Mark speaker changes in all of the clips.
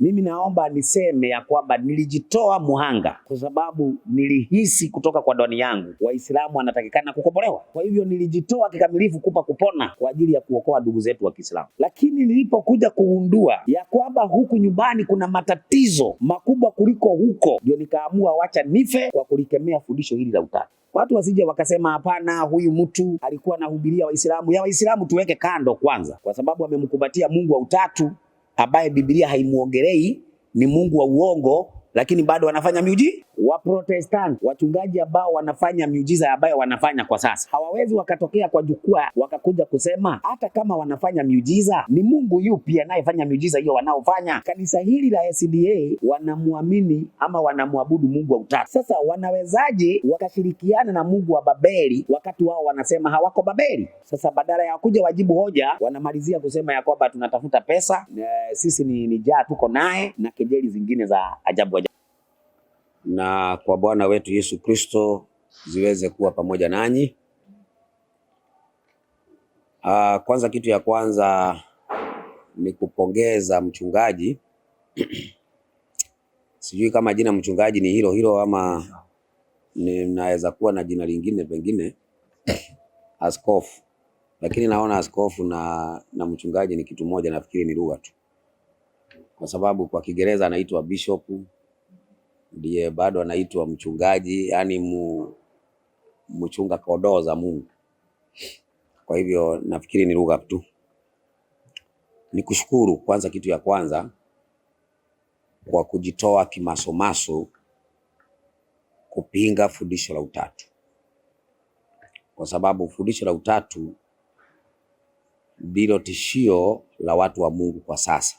Speaker 1: Mimi naomba niseme ya kwamba nilijitoa muhanga kwa sababu nilihisi kutoka kwa ndani yangu Waislamu wanatakikana kukombolewa. Kwa hivyo nilijitoa kikamilifu kupa kupona kwa ajili ya kuokoa ndugu zetu wa Kiislamu. Lakini nilipokuja kugundua ya kwamba huku nyumbani kuna matatizo makubwa kuliko huko, ndio nikaamua wacha nife kwa kulikemea fundisho hili la utatu. Watu wasije wakasema hapana, huyu mtu alikuwa anahubiria Waislamu. Ya Waislamu tuweke kando kwanza, kwa sababu amemkumbatia Mungu wa utatu ambaye Biblia haimuongelei, ni Mungu wa uongo, lakini bado wanafanya miujiza. Wa Protestant, wachungaji ambao wanafanya miujiza ambayo wanafanya kwa sasa, hawawezi wakatokea kwa jukwaa wakakuja kusema hata kama wanafanya miujiza, ni Mungu yupi anayefanya miujiza hiyo wanaofanya? Kanisa hili la SDA wanamwamini ama wanamwabudu Mungu wa utatu. Sasa wanawezaje wakashirikiana na Mungu wa Babeli wakati wao wanasema hawako Babeli? Sasa badala ya kuja wajibu hoja, wanamalizia kusema ya kwamba tunatafuta pesa, sisi ni jaa tuko naye, na kejeli zingine za ajabu. Na kwa Bwana wetu Yesu Kristo ziweze kuwa pamoja nanyi. Kwanza, kitu ya kwanza ni kupongeza mchungaji. Sijui kama jina mchungaji ni hilo hilo ama ninaweza kuwa na jina lingine pengine askofu, lakini naona askofu na mchungaji ni kitu moja, nafikiri ni lugha tu, kwa sababu kwa Kiingereza anaitwa bishop, ndiye bado anaitwa mchungaji, yani mchunga kondoo za Mungu. Kwa hivyo nafikiri ni lugha tu. Nikushukuru kwanza, kitu ya kwanza kwa kujitoa kimasomaso kupinga fundisho la utatu, kwa sababu fundisho la utatu ndilo tishio la watu wa Mungu kwa sasa,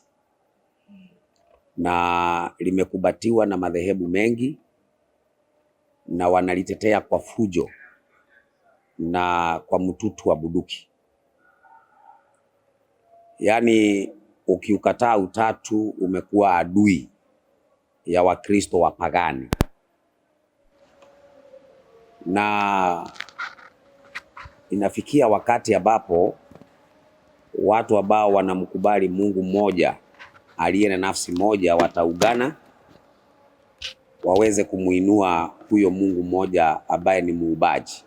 Speaker 1: na limekubatiwa na madhehebu mengi na wanalitetea kwa fujo na kwa mtutu wa bunduki. Yaani ukiukataa utatu umekuwa adui ya Wakristo wapagani, na inafikia wakati ambapo watu ambao wanamkubali Mungu mmoja aliye na nafsi moja wataungana waweze kumuinua huyo Mungu mmoja ambaye ni muumbaji.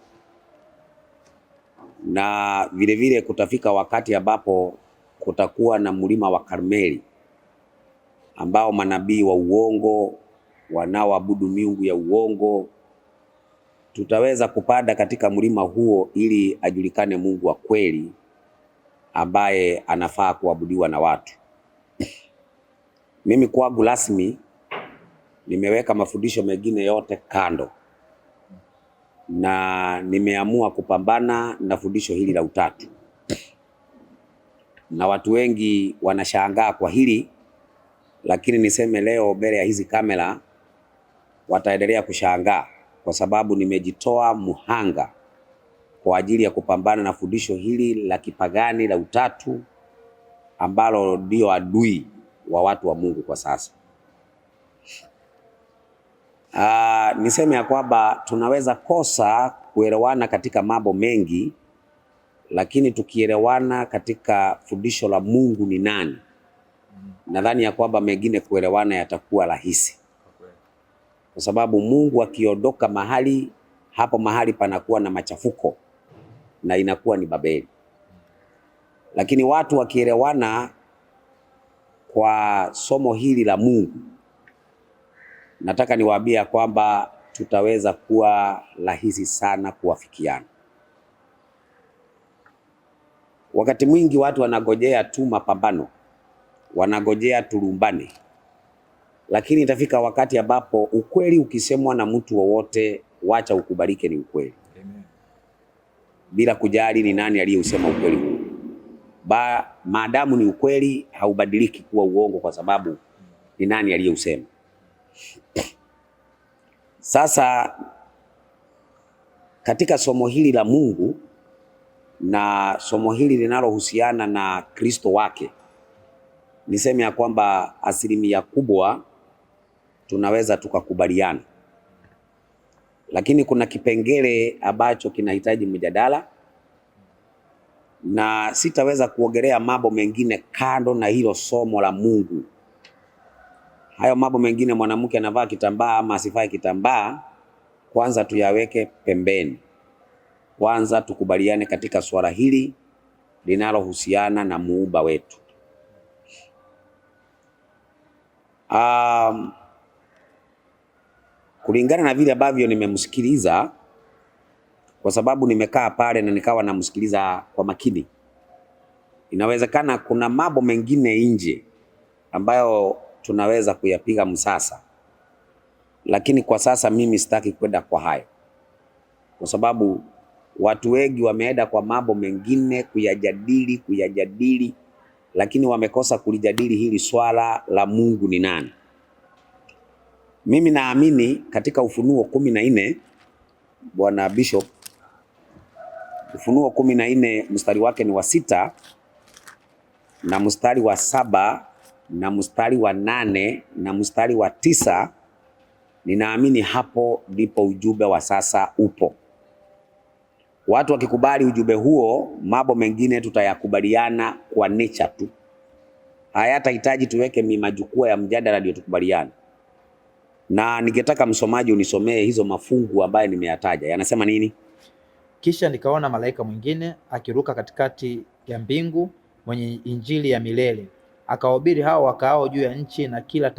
Speaker 1: Na vile vile kutafika wakati ambapo kutakuwa na mlima wa Karmeli ambao manabii wa uongo wanaoabudu miungu ya uongo, tutaweza kupanda katika mlima huo ili ajulikane Mungu wa kweli ambaye anafaa kuabudiwa na watu. Mimi kwangu rasmi nimeweka mafundisho mengine yote kando na nimeamua kupambana na fundisho hili la utatu. Na watu wengi wanashangaa kwa hili, lakini niseme leo mbele ya hizi kamera wataendelea kushangaa, kwa sababu nimejitoa muhanga kwa ajili ya kupambana na fundisho hili la kipagani la utatu ambalo ndio adui wa watu wa Mungu kwa sasa. Niseme ya kwamba tunaweza kosa kuelewana katika mambo mengi, lakini tukielewana katika fundisho la Mungu ni nani, nadhani ya kwamba mengine kuelewana yatakuwa rahisi, kwa sababu Mungu akiondoka mahali, hapo mahali panakuwa na machafuko na inakuwa ni Babeli. Lakini watu wakielewana kwa somo hili la Mungu, nataka niwaambie kwamba tutaweza kuwa rahisi sana kuwafikiana. Wakati mwingi watu wanagojea tu mapambano, wanagojea tulumbane, lakini itafika wakati ambapo ukweli ukisemwa na mtu wowote, wacha ukubalike ni ukweli. Amen. Bila kujali ni nani aliyeusema ukweli huu. Maadamu ni ukweli, haubadiliki kuwa uongo kwa sababu ni nani aliyeusema. Sasa katika somo hili la Mungu na somo hili linalohusiana na Kristo wake, niseme ya kwamba asilimia kubwa tunaweza tukakubaliana, lakini kuna kipengele ambacho kinahitaji mjadala, na sitaweza kuongelea mambo mengine kando na hilo somo la Mungu Hayo mambo mengine, mwanamke anavaa kitambaa ama asifae kitambaa, kwanza tuyaweke pembeni. Kwanza tukubaliane katika swala hili linalohusiana na muumba wetu. Kulingana na vile ambavyo nimemsikiliza, kwa sababu nimekaa pale na nikawa namsikiliza kwa makini, inawezekana kuna mambo mengine nje ambayo tunaweza kuyapiga msasa, lakini kwa sasa mimi sitaki kwenda kwa hayo, kwa sababu watu wengi wameenda kwa mambo mengine kuyajadili, lakini wamekosa kulijadili hili swala la Mungu ni nani. Mimi naamini katika Ufunuo 14, Bwana Bishop, Ufunuo 14 mstari wake ni wa 6 na mstari wa 7 na mstari wa 8 na mstari wa 9. Ninaamini hapo ndipo ujumbe wa sasa upo. Watu wakikubali ujumbe huo, mambo mengine tutayakubaliana kwa nature tu, hayatahitaji tuweke majukwaa ya mjadala ndio tukubaliane. Na ningetaka msomaji unisomee hizo mafungu ambayo nimeyataja, yanasema nini?
Speaker 2: Kisha nikaona malaika mwingine akiruka katikati ya mbingu, mwenye injili ya milele, akawahubiri hao wakaao juu ya nchi na kila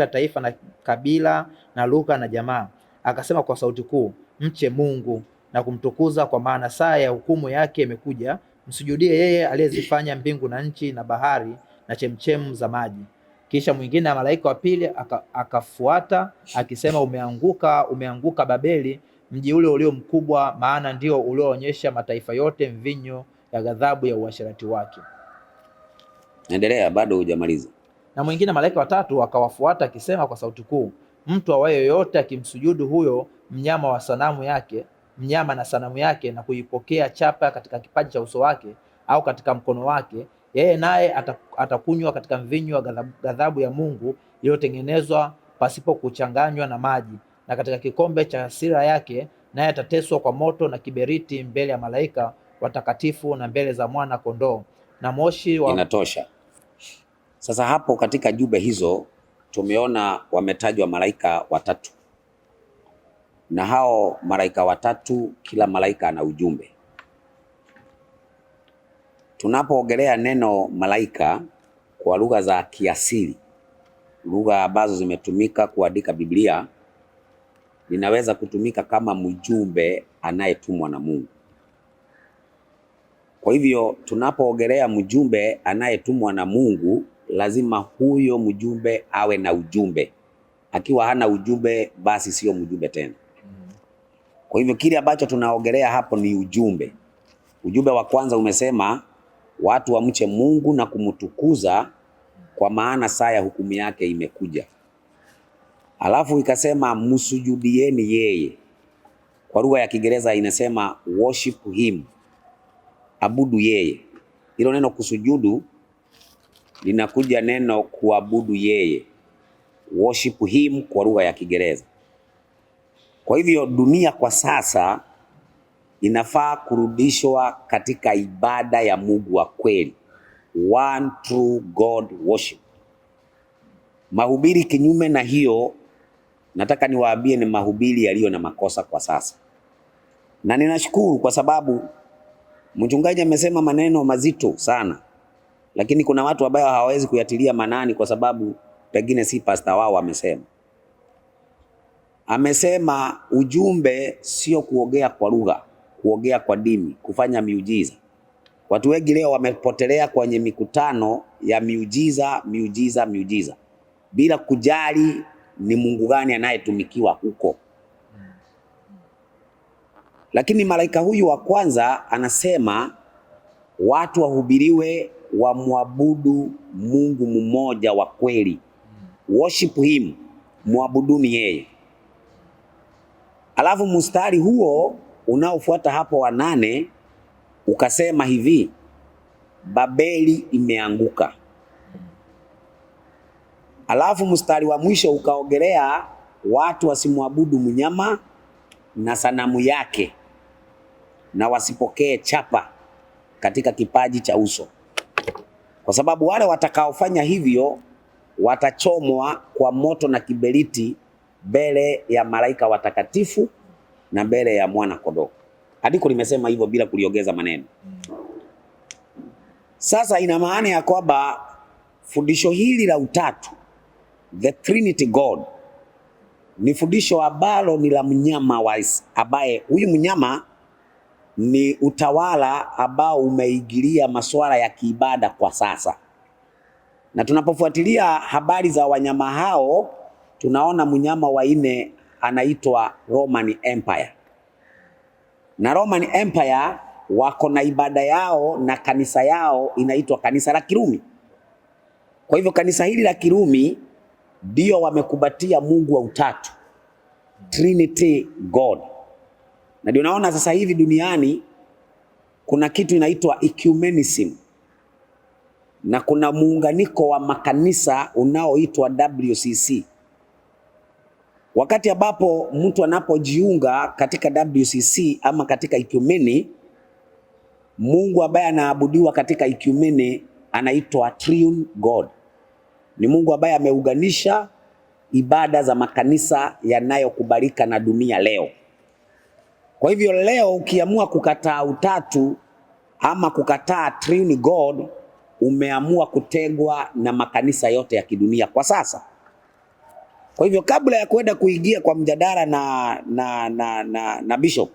Speaker 2: taifa na kabila na lugha na jamaa. Akasema kwa sauti kuu, mche Mungu na kumtukuza, kwa maana saa ya hukumu yake imekuja. Msujudie yeye aliyezifanya mbingu na nchi na bahari na chemchemu za maji. Kisha mwingine na malaika wa pili akafuata akisema, umeanguka Babeli, mji ule ulio mkubwa, maana ndio ulioonyesha mataifa yote mvinyo ya ghadhabu ya uasherati wake.
Speaker 1: Endelea, bado hujamaliza.
Speaker 2: Na mwingine malaika watatu akawafuata akisema kwa sauti kuu, mtu awaye yoyote akimsujudu huyo mnyama na sanamu yake na kuipokea chapa katika kipaji cha uso wake au katika mkono wake, yeye naye atakunywa katika mvinyo wa ghadhabu ya Mungu iliyotengenezwa pasipo kuchanganywa na maji, na katika kikombe cha hasira yake, naye atateswa kwa moto na kiberiti mbele ya malaika watakatifu na mbele za mwana kondoo na moshi wa...
Speaker 1: Inatosha. Sasa hapo katika jumbe hizo tumeona wametajwa malaika watatu, na hao malaika watatu kila malaika ana ujumbe. Tunapoogelea neno malaika kwa lugha za kiasili, lugha ambazo zimetumika kuandika Biblia, linaweza kutumika kama mjumbe anayetumwa na Mungu. Kwa hivyo tunapoogelea mjumbe anayetumwa na Mungu, lazima huyo mjumbe awe na ujumbe. Akiwa hana ujumbe, basi sio mjumbe tena. Kwa hivyo kile ambacho tunaogelea hapo ni ujumbe. Ujumbe wa kwanza umesema watu wamche Mungu na kumtukuza, kwa maana saa ya hukumu yake imekuja. Alafu ikasema msujudieni yeye. Kwa lugha ya Kiingereza inasema worship him, abudu yeye. Hilo neno kusujudu linakuja neno kuabudu yeye, worship him kwa lugha ya Kiingereza. Kwa hivyo dunia kwa sasa inafaa kurudishwa katika ibada ya Mungu wa kweli, one true God worship. Mahubiri kinyume na hiyo, nataka niwaambie, ni mahubiri yaliyo na makosa kwa sasa. Na ninashukuru kwa sababu mchungaji amesema maneno mazito sana, lakini kuna watu ambao hawawezi kuyatilia manani kwa sababu pengine si pastor wao amesema. Amesema ujumbe sio kuongea kwa lugha, kuongea kwa dini, kufanya miujiza. Watu wengi leo wamepotelea kwenye mikutano ya miujiza bila kujali ni Mungu gani anayetumikiwa huko. Lakini malaika huyu wa kwanza anasema watu wahubiriwe wamwabudu Mungu mmoja wa kweli, worship him, muabuduni yeye. Alafu mstari huo unaofuata hapo wa 8 ukasema hivi, Babeli imeanguka. Alafu mstari wa mwisho ukaongelea watu wasimwabudu mnyama na sanamu yake na wasipokee chapa katika kipaji cha uso, kwa sababu wale watakaofanya hivyo watachomwa kwa moto na kiberiti mbele ya malaika watakatifu na mbele ya mwana kondoo. Andiko limesema hivyo bila kuliongeza maneno. Sasa ina maana ya kwamba fundisho hili la utatu, the Trinity God, ni fundisho ambalo ni la mnyama ambaye huyu mnyama ni utawala ambao umeingilia masuala ya kiibada kwa sasa. Na tunapofuatilia habari za wanyama hao, tunaona mnyama wa nne anaitwa Roman Empire. Na Roman Empire wako na ibada yao na kanisa yao inaitwa kanisa la Kirumi. Kwa hivyo kanisa hili la Kirumi ndio wamekubatia Mungu wa utatu, Trinity God. Na ndio naona sasa hivi duniani kuna kitu inaitwa ecumenism. Na kuna muunganiko wa makanisa unaoitwa WCC. Wakati ambapo mtu anapojiunga katika WCC ama katika ekumeni, Mungu ambaye anaabudiwa katika ekumeni anaitwa Triune God. Ni Mungu ambaye ameunganisha ibada za makanisa yanayokubalika na dunia leo. Kwa hivyo leo ukiamua kukataa utatu ama kukataa Triune God, umeamua kutegwa na makanisa yote ya kidunia kwa sasa. Kwa hivyo kabla ya kwenda kuingia kwa mjadala na Bishop,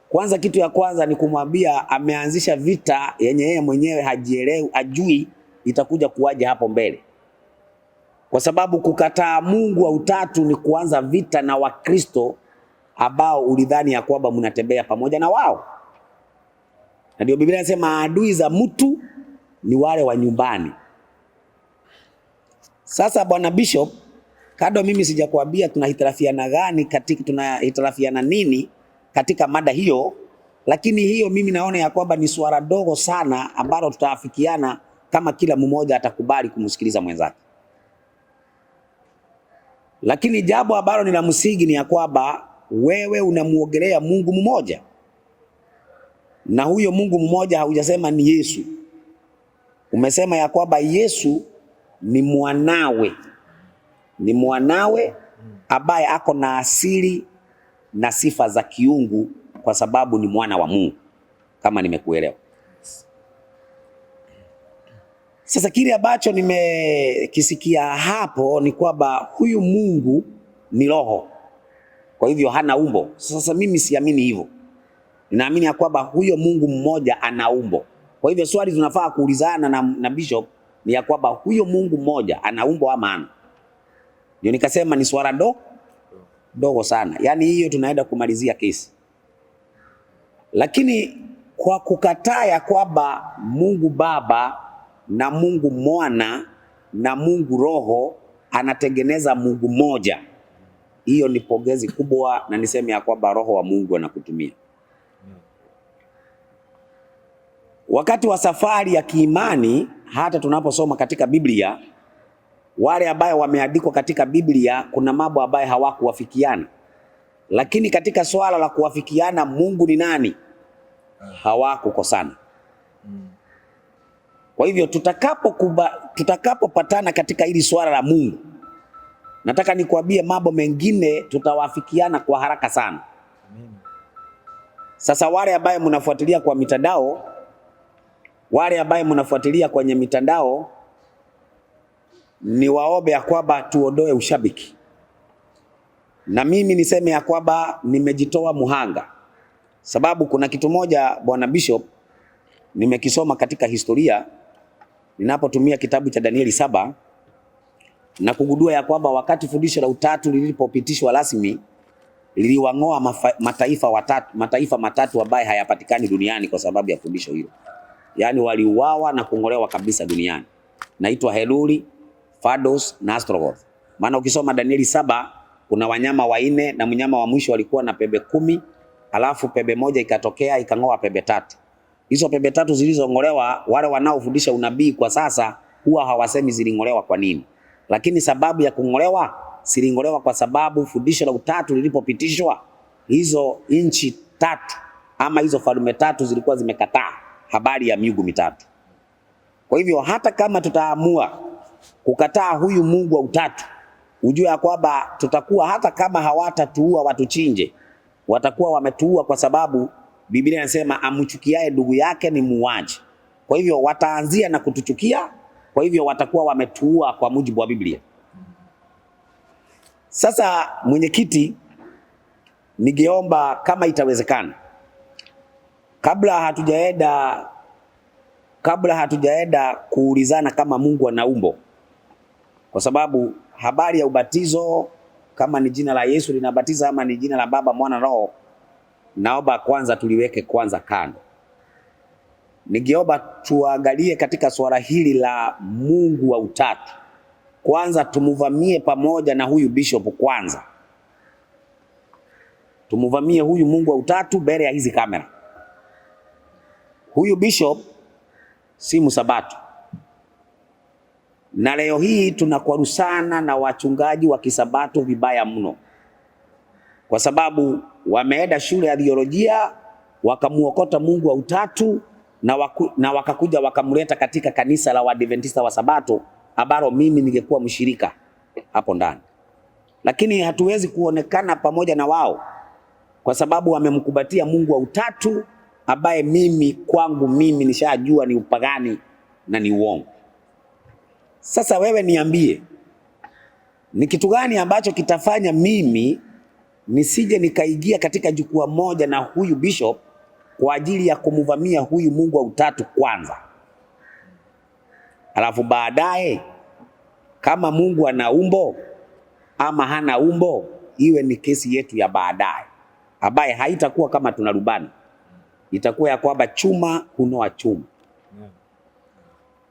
Speaker 1: kwanza kitu ya kwanza ni kumwambia ameanzisha vita yenye yeye mwenyewe hajielewi, ajui itakuja kuwaje hapo mbele. Kwa sababu kukataa Mungu wa utatu ni kuanza vita na Wakristo ambao ulidhani ya kwamba mnatembea pamoja na wao. Na ndio Biblia inasema adui za mtu ni wale wa nyumbani. Sasa Bwana Bishop, kado mimi sijakwambia tunahitirafiana gani tunahitirafiana nini katika mada hiyo, lakini hiyo mimi naona ya kwamba ni swala dogo sana ambalo tutaafikiana kama kila mmoja atakubali kumsikiliza mwenzake. Lakini jambo ambalo ni la msingi ni ya kwamba wewe unamuogelea Mungu mmoja. Na huyo Mungu mmoja haujasema ni Yesu. Umesema ya kwamba Yesu ni mwanawe. Ni mwanawe ambaye ako na asili na sifa za kiungu kwa sababu ni mwana wa Mungu, kama nimekuelewa. Sasa kile ambacho nimekisikia hapo ni kwamba huyu Mungu ni roho. Kwa hivyo hana umbo. Sasa mimi siamini hivyo. Ninaamini ya kwamba huyo Mungu mmoja ana umbo. Kwa hivyo swali tunafaa kuulizana na Bishop ni ya kwamba huyo Mungu mmoja ana umbo ama hana. Ndio nikasema ni swala dogo sana. Yaani hiyo tunaenda kumalizia kesi. Lakini kwa kukataa ya kwamba Mungu Baba na Mungu Mwana na Mungu Roho anatengeneza Mungu mmoja, hiyo ni pongezi kubwa, na niseme ya kwamba Roho wa Mungu anakutumia. Wakati wa safari ya kiimani, hata tunaposoma katika Biblia, wale ambao wameandikwa katika Biblia kuna mambo ambayo hawakuwafikiana. Lakini katika swala la kuwafikiana Mungu ni nani, hawakukosana. Kwa hivyo tutakapopatana katika hili swala la Mungu, nataka nikuambie mambo mengine tutawafikiana kwa haraka sana. Sasa wale ambao mnafuatilia kwa mitandao, wale ambao mnafuatilia kwenye mitandao, ni waombe ya kwamba tuondoe ushabiki. Na mimi niseme ya kwamba nimejitoa muhanga. Sababu kuna kitu moja Bwana Bishop nimekisoma katika historia ninapotumia kitabu cha Danieli 7 na kugundua ya kwamba wakati fundisho la utatu lilipopitishwa rasmi, liliwang'oa mataifa matatu ambaye hayapatikani duniani kwa sababu ya fundisho hilo. Yaani waliuawa na kung'olewa kabisa duniani. Naitwa Heluri, Fados na Astroloth. Maana ukisoma Danieli 7 kuna wanyama wanne na mnyama wa mwisho walikuwa na pembe 10, alafu pembe moja ikatokea ikang'oa pembe 3. Hizo pembe 3 zilizong'olewa, wale wanaofundisha unabii kwa sasa huwa hawasemi ziling'olewa kwa nini. Lakini sababu ya kung'olewa, ziling'olewa kwa sababu fundisho la utatu lilipopitishwa, hizo nchi 3 ama hizo falme 3 zilikuwa zimekataa habari ya miungu mitatu. Kwa hivyo hata kama tutaamua kukataa huyu Mungu wa utatu, ujue ya kwamba tutakuwa, hata kama hawatatuua watuchinje, watakuwa wametuua, kwa sababu Biblia inasema amchukiaye ndugu yake ni muuaji. Kwa hivyo wataanzia na kutuchukia, kwa hivyo watakuwa wametuua kwa mujibu wa Biblia. Sasa mwenyekiti, ningeomba kama itawezekana, kabla hatujaenda kuulizana kama Mungu ana umbo, kwa sababu habari ya ubatizo, kama ni jina la Yesu linabatiza ama ni jina la Baba, Mwana, Roho, naomba kwanza tuliweke kwanza kando. Ningeomba tuangalie katika swala hili la Mungu wa utatu. Kwanza tumuvamie pamoja na huyu bishop kwanza. Tumuvamie huyu Mungu wa utatu mbele ya hizi kamera. Huyu bishop si msabato. Na leo hii tunakwarusana na wachungaji wa kisabato vibaya mno, kwa sababu wameenda shule ya theolojia wakamuokota Mungu wa utatu na wakakuja wakamleta katika kanisa la Waadventista wa Sabato ambalo mimi ningekuwa mshirika hapo ndani. Lakini hatuwezi kuonekana pamoja na wao kwa sababu wamemkubatia Mungu wa utatu ambaye kwangu mimi nishajua ni upagani na ni uongo. Sasa wewe niambie, ni kitu gani ambacho kitafanya mimi nisije nikaingia katika jukwaa moja na huyu bishop kwa ajili ya kumuvamia huyu Mungu wa utatu kwanza, alafu baadaye kama Mungu ana umbo ama hana umbo, iwe ni kesi yetu ya baadaye, ambaye haitakuwa kama tunarubani, itakuwa ya kwamba chuma hunoa chuma.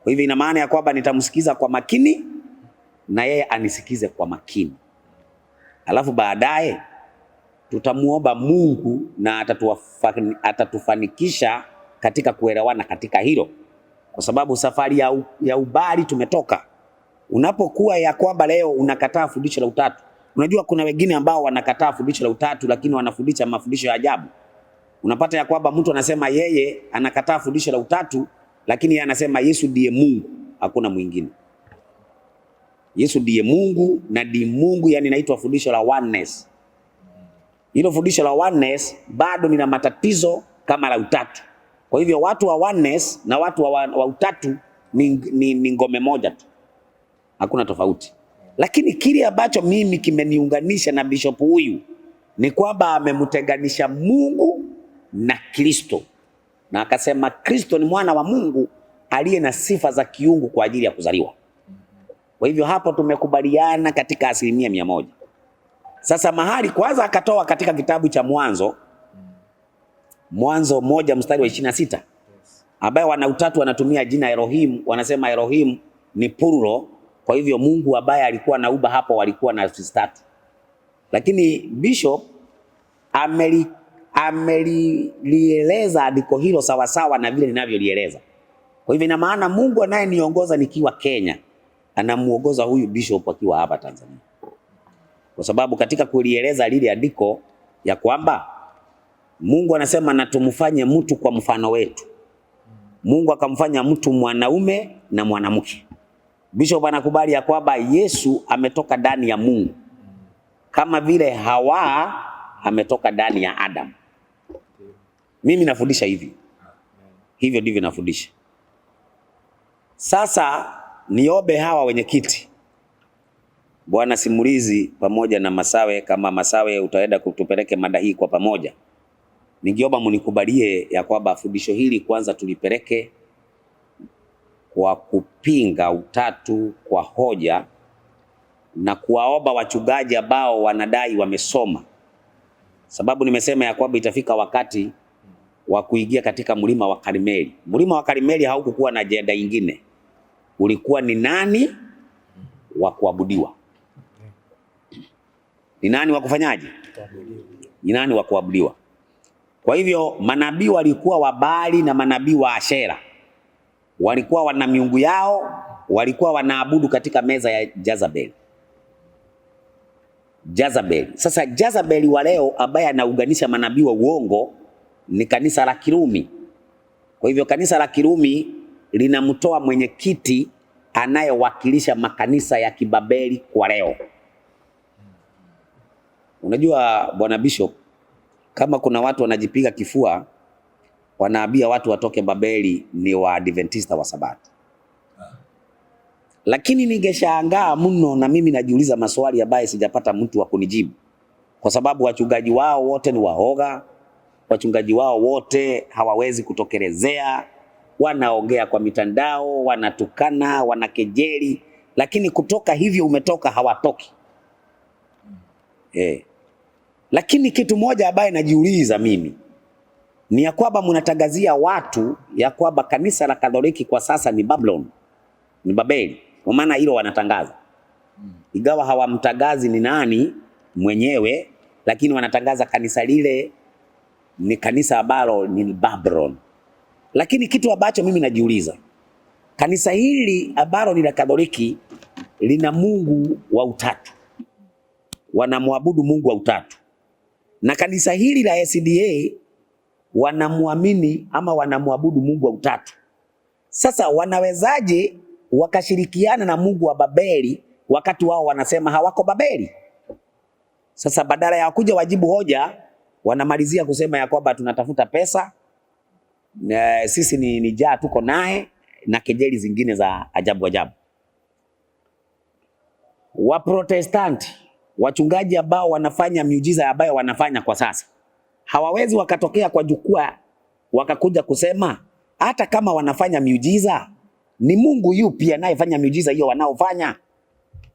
Speaker 1: Kwa hivyo ina maana ya kwamba nitamsikiza kwa makini na yeye anisikize kwa makini, alafu baadaye tutamuomba Mungu na atatufanikisha katika kuelewana katika hilo, kwa sababu safari ya ubali tumetoka. Unapokuwa ya kwamba leo unakataa fundisho la utatu, unajua kuna wengine ambao wanakataa fundisho la utatu lakini wanafundisha mafundisho ya ajabu. Unapata ya kwamba mtu anasema yeye anakataa fundisho la utatu lakini yeye anasema Yesu ndiye Mungu, hakuna mwingine. Yesu ndiye Mungu na ndiye Mungu, yani inaitwa fundisho la oneness. Hilo fundisho la oneness bado lina matatizo kama la utatu. Kwa hivyo watu wa oneness na watu wa utatu ni ngome moja tu, hakuna tofauti. Lakini kile ambacho mimi kimeniunganisha na bishop huyu ni kwamba amemtenganisha Mungu na Kristo, na akasema Kristo ni mwana wa Mungu aliye na sifa za kiungu kwa ajili ya kuzaliwa. Kwa hivyo hapo tumekubaliana katika 100%. Sasa mahali kwanza akatoa katika kitabu cha Mwanzo 1 mstari wa 26, ambaye wana utatu wanatumia jina Elohim, wanasema Elohim ni plural. Kwa hivyo Mungu ambaye alikuwa naumba hapo walikuwa na nafsi tatu. Lakini bishop amelieleza andiko hilo sawa sawa na vile ninavyolieleza. Kwa hivyo ina maana Mungu anayeniongoza nikiwa Kenya anamuongoza huyu bishop akiwa hapa Tanzania. Kwa sababu katika kulieleza lile andiko ya kwamba Mungu anasema na tumfanye mtu kwa mfano wetu. Mungu akamfanya mtu mwanaume na mwanamke. Bishop anakubali ya kwamba Yesu ametoka ndani ya Mungu kama vile Hawa ametoka ndani ya Adam. Mimi nafundisha hivi. Hivyo ndivyo nafundisha. Sasa niombe hawa wenye kiti, Bwana Simulizi pamoja na Masawe, kama Masawe utaenda kutupeleke mada hii kwa pamoja. Ningeomba munikubalie ya kwamba fundisho hili kwanza tulipeleke kwa kupinga utatu kwa hoja na kuwaomba wachungaji ambao wanadai wamesoma. Sababu nimesema ya kwamba itafika wakati wa kuingia katika mlima wa Karmeli. Mlima wa Karmeli haukukuwa na ajenda nyingine. Ulikuwa ni nani wa kuabudiwa. Ni nani wa kufanyaje? Ni nani wa kuabudiwa. Kwa hivyo manabii walikuwa wa Baali na manabii wa Ashera. Walikuwa wana miungu yao, walikuwa wanaabudu katika meza ya Jezabeli. Sasa Jezabeli wa leo ambaye anaunganisha manabii wa uongo ni kanisa la Kirumi. Kwa hivyo kanisa la Kirumi linamtoa mwenyekiti anayewakilisha makanisa ya kibabeli kwa leo. Unajua Bwana Bishop, kama kuna watu wanajipiga kifua wanaambia watu watoke Babeli ni Waadventista wa Sabato. Lakini ningeshangaa mno, na mimi najiuliza maswali ambayo sijapata mtu wa kunijibu, kwa sababu wachungaji wao wote ni waoga, wachungaji wao wote hawawezi kutokelezea, wanaongea kwa mitandao, wanatukana, wanakejeli, lakini kutoka hivyo umetoka hawatoki. Lakini kitu moja ambaye najiuliza mimi ni ya kwamba mnatangazia watu ya kwamba kanisa la Katoliki kwa sasa ni Babylon, ni Babeli. Kwa maana hilo wanatangaza. Ingawa hawamtangazi ni nani mwenyewe, lakini wanatangaza kanisa lile ni kanisa ambalo ni Babylon. Lakini kitu ambacho mimi najiuliza, kanisa hili ambalo ni la Katoliki lina Mungu wa utatu. Wanamwabudu Mungu wa utatu. Na kanisa hili la SDA wanamwamini ama wanamwabudu Mungu wa utatu. Sasa wanawezaje wakashirikiana na Mungu wa Babeli wakati wao wanasema hawako Babeli? Sasa badala ya kuja wajibu hoja, wanamalizia kusema ya kwamba tunatafuta pesa, sisi ni jaa tuko naye, na kejeli zingine za ajabu ajabu. Waprotestanti, wachungaji ambao wanafanya miujiza ambayo wanafanya kwa sasa, hawawezi wakatokea kwa jukwaa wakakuja kusema hata kama wanafanya miujiza ni Mungu yupi anayefanya miujiza hiyo wanaofanya,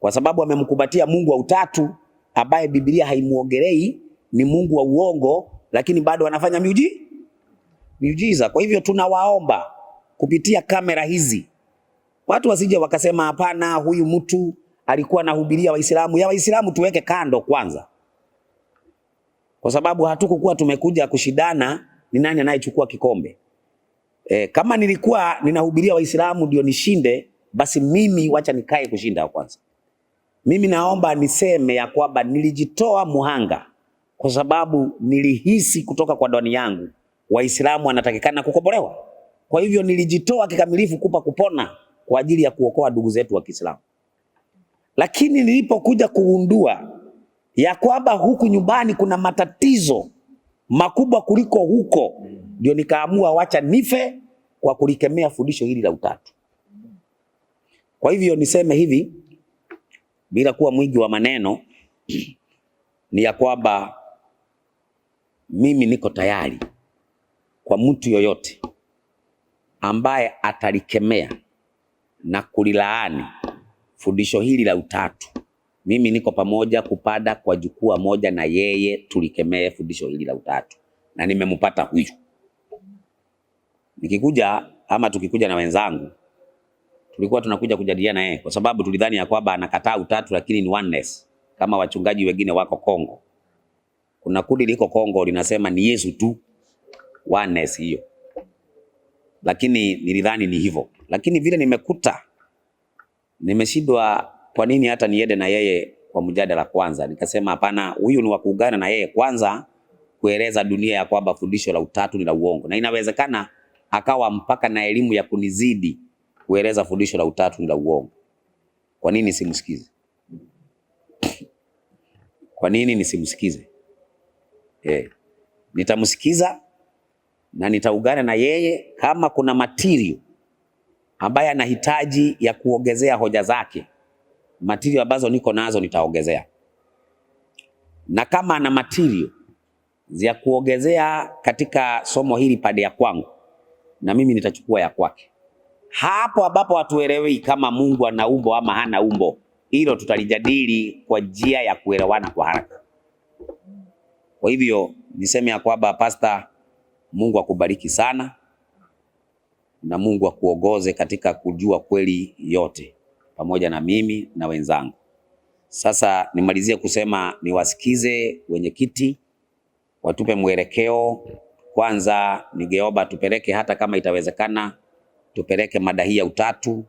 Speaker 1: kwa sababu wamemkubatia Mungu wa utatu ambaye Biblia haimuongelei, ni Mungu wa uongo, lakini bado wanafanya miujiza. Kwa hivyo tunawaomba kupitia kamera hizi watu wasije wakasema hapana, huyu mtu alikuwa anahubiria Waislamu. Ya Waislamu tuweke kando kwanza, kwa sababu hatukukuwa tumekuja kushindana ni nani anayechukua kikombe. Kama nilikuwa ninahubiria Waislamu ndio nishinde, basi mimi wacha nikae kushinda kwanza. Mimi naomba niseme ya kwamba nilijitoa muhanga kwa sababu nilihisi kutoka kwa ndani yangu Waislamu wanatakikana kukombolewa. Kwa hivyo nilijitoa kikamilifu kupa kupona kwa ajili ya kuokoa ndugu zetu wa Kiislamu. Lakini nilipokuja kugundua ya kwamba huku nyumbani kuna matatizo makubwa kuliko huko, ndio nikaamua wacha nife kwa kulikemea fundisho hili la utatu. Kwa hivyo niseme hivi bila kuwa mwingi wa maneno, ni ya kwamba mimi niko tayari kwa mtu yoyote ambaye atalikemea na kulilaani fundisho hili la utatu. Mimi niko pamoja kupanda kwa jukwaa moja na yeye tulikemee fundisho hili la utatu, na nimempata huyu. Nikikuja ama tukikuja na wenzangu, tulikuwa tunakuja kujadiliana yeye kwa sababu tulidhani ya kwamba anakataa utatu lakini ni oneness, kama wachungaji wengine wako Kongo. Kuna kundi liko Kongo linasema ni Yesu tu, oneness hiyo. Lakini nilidhani ni hivyo. Lakini vile nimekuta nimeshindwa, kwa nini hata niende na yeye kwa mjadala kwanza? Nikasema hapana, huyu ni wa kuungana na yeye kwanza kueleza dunia ya kwamba fundisho la utatu ni la uongo, na inawezekana akawa mpaka na elimu ya kunizidi kueleza fundisho la utatu ni la uongo. Kwa nini simsikize? Kwa nini nisimsikize? Nitamsikiza na nitaungana na yeye kama kuna material ambaye anahitaji ya kuongezea hoja zake. Material ambazo niko nazo nitaongezea. Na kama ana material za kuongezea katika somo hili pande ya kwangu, na mimi nitachukua ya kwake. Hapo ambapo hatuelewi kama Mungu ana umbo ama hana umbo, hilo tutalijadili kwa njia ya kuelewana kwa haraka. Kwa hivyo niseme ya kwamba Pastor, Mungu akubariki sana na Mungu akuongoze katika kujua kweli yote pamoja na mimi na wenzangu. Sasa nimalizie kusema niwasikize wenyekiti watupe mwelekeo. Kwanza ningeomba tupeleke, hata kama itawezekana, tupeleke mada hii ya utatu.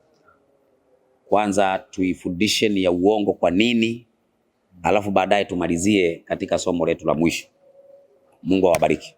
Speaker 1: Kwanza tuifundishe ni ya uongo kwa nini, alafu baadaye tumalizie katika somo letu la mwisho. Mungu awabariki.